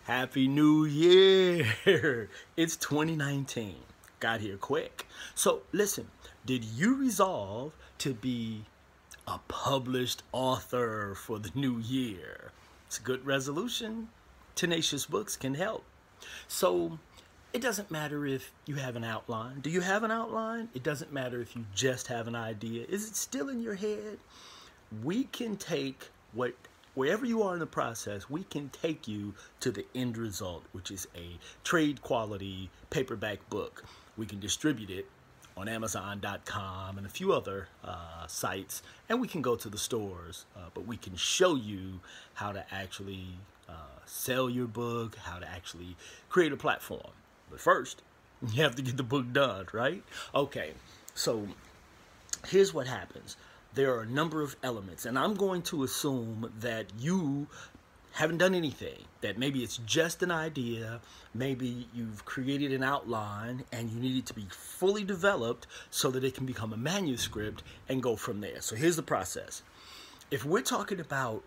Happy New Year! It's 2019. Got here quick. So listen, did you resolve to be a published author for the new year? It's a good resolution. Tenacious Books can help. So it doesn't matter if you have an outline. Do you have an outline? It doesn't matter if you just have an idea. Is it still in your head? We can take wherever you are in the process, we can take you to the end result, which is a trade quality paperback book. We can distribute it on Amazon.com and a few other sites, and we can go to the stores, but we can show you how to actually sell your book, how to actually create a platform. But first, you have to get the book done, right? Okay, so here's what happens. There are a number of elements, and I'm going to assume that you haven't done anything, that maybe it's just an idea, maybe you've created an outline and you need it to be fully developed so that it can become a manuscript and go from there. So here's the process. If we're talking about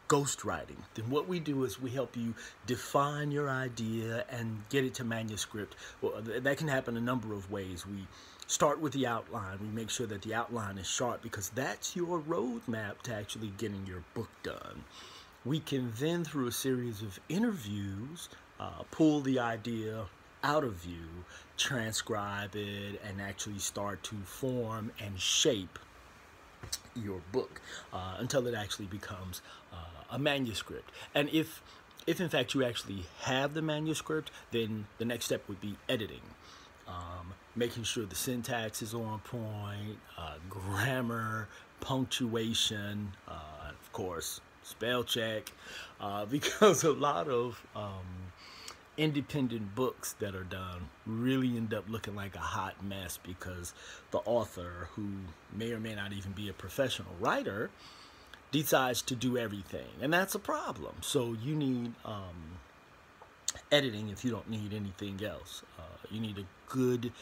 ghostwriting, then what we do is we help you define your idea and get it to manuscript. Well, that can happen a number of ways. We start with the outline. We make sure that the outline is sharp because that's your roadmap to actually getting your book done. We can then, through a series of interviews, pull the idea out of you, transcribe it, and actually start to form and shape your book until it actually becomes a manuscript. And if in fact you actually have the manuscript, then the next step would be editing. Making sure the syntax is on point, grammar, punctuation, of course, spell check, because a lot of independent books that are done really end up looking like a hot mess because the author, who may or may not even be a professional writer, decides to do everything, and that's a problem. So you need editing if you don't need anything else. You need a good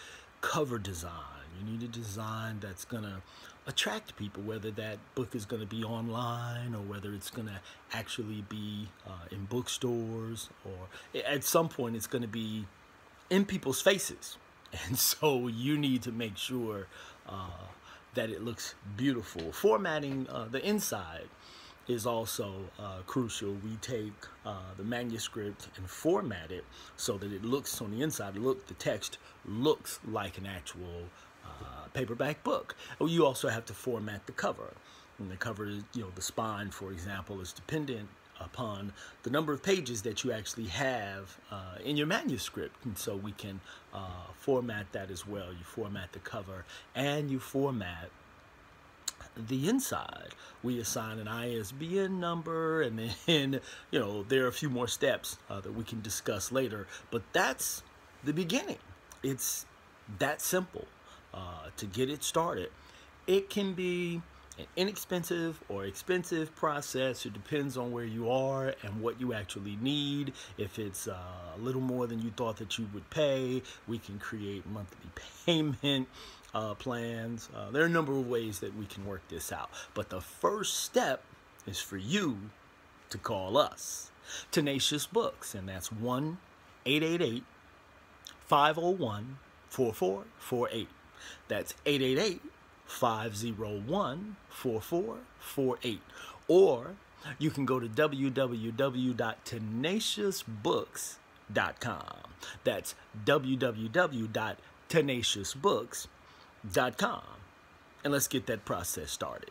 cover design. You need a design that's going to attract people, whether that book is going to be online or whether it's going to actually be in bookstores, or at some point it's going to be in people's faces. And so you need to make sure that it looks beautiful. Formatting the inside is also crucial. We take the manuscript and format it so that it looks on the inside. The text looks like an actual paperback book. You also have to format the cover. And the cover is, the spine, for example, is dependent upon the number of pages that you actually have in your manuscript. And so we can format that as well. You format the cover and you format the inside. We assign an ISBN number, and then there are a few more steps that we can discuss later, but that's the beginning. It's that simple to get it started. It can be an inexpensive or expensive process. It depends on where you are and what you actually need. If it's a little more than you thought that you would pay, we can create monthly payment plans. There are a number of ways that we can work this out. But the first step is for you to call us, Tenacious Books, and that's 1-888-501-4448. That's 888-501-4448. Or you can go to www.tenaciousbooks.com. That's www.tenaciousbooks.com. And let's get that process started.